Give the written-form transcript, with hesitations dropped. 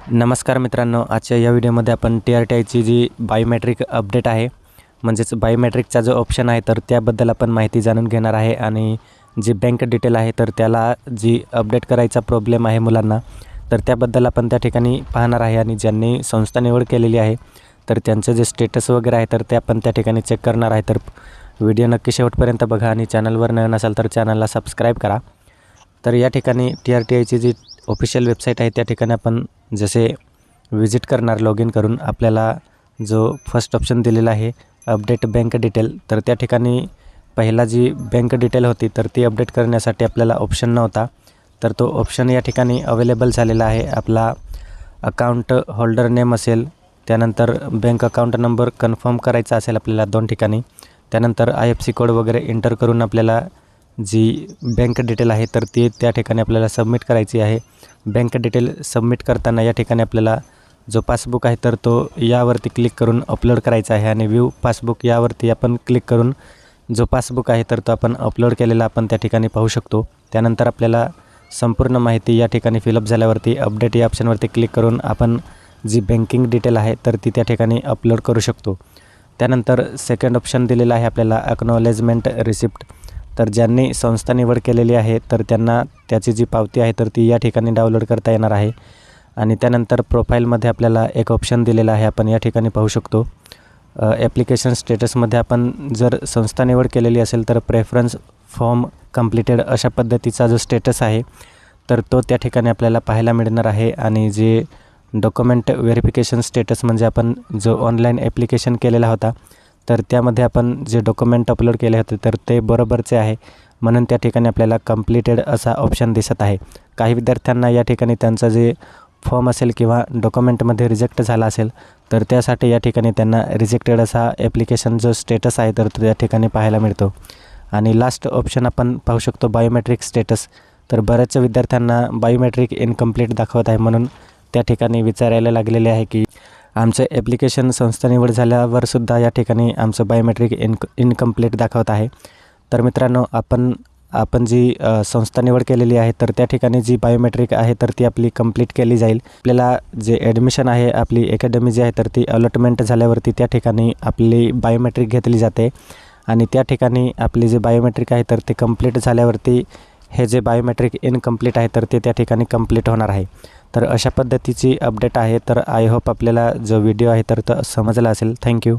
नमस्कार मित्रांनो, आजच्या या व्हिडिओमध्ये आपण TRTIची जी बायोमेट्रिक अपडेट आहे म्हणजेच बायोमेट्रिकचा जो ऑप्शन आहे तर त्याबद्दल आपण माहिती जाणून घेणार आहे। आणि जी बँक डिटेल आहे तर त्याला जी अपडेट करायचा प्रॉब्लेम आहे मुलांना तर त्याबद्दल आपण त्या ठिकाणी पाहणार आहे। आणि ज्यांनी संस्था निवड केलेली आहे तर त्यांचं जे स्टेटस वगैरे आहे तर ते आपण त्या ठिकाणी चेक करणार आहे। तर व्हिडिओ नक्की शेवटपर्यंत बघा आणि चॅनलवर नवीन असाल तर चॅनलला सबस्क्राईब करा। तर या ठिकाणी TRTIची जी ऑफिशियल वेबसाईट आहे त्या ठिकाणी आपण जसे विजिट करणार लॉग इन करून आपल्याला जो फर्स्ट ऑप्शन दिलेला आहे अपडेट बँक डिटेल, तर त्या ठिकाणी पहिला जी बँक डिटेल होती तर ती अपडेट करण्यासाठी आपल्याला ऑप्शन नव्हता, तर तो ऑप्शन या ठिकाणी अवेलेबल झालेला आहे। आपला अकाउंट होल्डर नेम असेल, त्यानंतर बँक अकाउंट नंबर कन्फर्म करायचा असेल आपल्याला 2 ठिकाणी, त्यानंतर IFSC कोड वगैरे एंटर करून आपल्याला जी बँक डिटेल आहे तर ती त्या ठिकाणी आपल्याला सबमिट करायची आहे। बँक डिटेल सबमिट करताना या ठिकाणी आपल्याला जो पासबुक आहे तर तो यावरती क्लिक करून अपलोड करायचा आहे आणि व्ह्यू पासबुक यावरती आपण क्लिक करून जो पासबुक आहे तर तो आपण अपलोड केलेला आपण त्या ठिकाणी पाहू शकतो। त्यानंतर आपल्याला संपूर्ण माहिती या ठिकाणी फिलअप झाल्यावरती अपडेट या ऑप्शनवरती क्लिक करून आपण जी बँकिंग डिटेल आहे तर ती त्या ठिकाणी अपलोड करू शकतो। त्यानंतर सेकंड ऑप्शन दिलेला आहे आपल्याला अॅक्नॉलेजमेंट रिसिप्ट, तर ज्यांनी संस्था निवड केलेली आहे तर त्यांना त्याची जी पावती आहे तर ती या ठिकाणी डाउनलोड करता येणार आहे। आणि त्यानंतर प्रोफाईलमध्ये आपल्याला एक ऑप्शन दिलेला आहे, आपण या ठिकाणी पाहू शकतो। ॲप्लिकेशन स्टेटसमध्ये आपण जर संस्था निवड केलेली असेल तर प्रेफरन्स फॉर्म कंप्लीटेड अशा पद्धतीचा जो स्टेटस आहे तर तो त्या ठिकाणी आपल्याला पाहायला मिळणार आहे। आणि जे डॉक्युमेंट व्हेरिफिकेशन स्टेटस म्हणजे आपण जो ऑनलाईन ॲप्लिकेशन केलेला होता तर त्यामध्ये आपण जे डॉक्युमेंट अपलोड केले होते तर ते बरोबरचे आहे, म्हणून त्या ठिकाणी आपल्याला कंप्लीटेड असा ऑप्शन दिसत आहे। काही विद्यार्थ्यांना या ठिकाणी त्यांचा जे फॉर्म असेल किंवा डॉक्युमेंटमध्ये रिजेक्ट झाला असेल तर त्यासाठी या ठिकाणी त्यांना रिजेक्टेड असा ॲप्लिकेशन जो स्टेटस आहे तर त्या ठिकाणी पाहायला मिळतो। आणि लास्ट ऑप्शन आपण पाहू शकतो बायोमेट्रिक स्टेटस, तर बऱ्याच विद्यार्थ्यांना बायोमेट्रिक इनकम्प्लीट दाखवत आहे, म्हणून त्या ठिकाणी विचारायला लागलेले आहे की आमचं ॲप्लिकेशन संस्था निवड झाल्यावर सुद्धा या ठिकाणी आमचं बायोमेट्रिक इनकम्प्लीट दाखवत आहे। तर मित्रांनो, आपण जी संस्था निवड केलेली आहे तर त्या ठिकाणी जी बायोमेट्रिक आहे तर ती आपली कंप्लीट केली जाईल। आपल्याला जे ॲडमिशन आहे आपली अकॅडमी जी आहे तर ती अलॉटमेंट झाल्यावरती त्या ठिकाणी आपली बायोमेट्रिक घेतली जाते आणि त्या ठिकाणी आपली जे बायोमेट्रिक आहे तर ते कंप्लीट झाल्यावरती हे जे बायोमेट्रिक इनकम्प्लीट आहे तर ते त्या ठिकाणी कंप्लीट होणार आहे। तर अशा पद्धतीची अपडेट आहे। तर आय होप आपल्याला जो व्हिडिओ आहे तर तो समजला असेल। थँक्यू।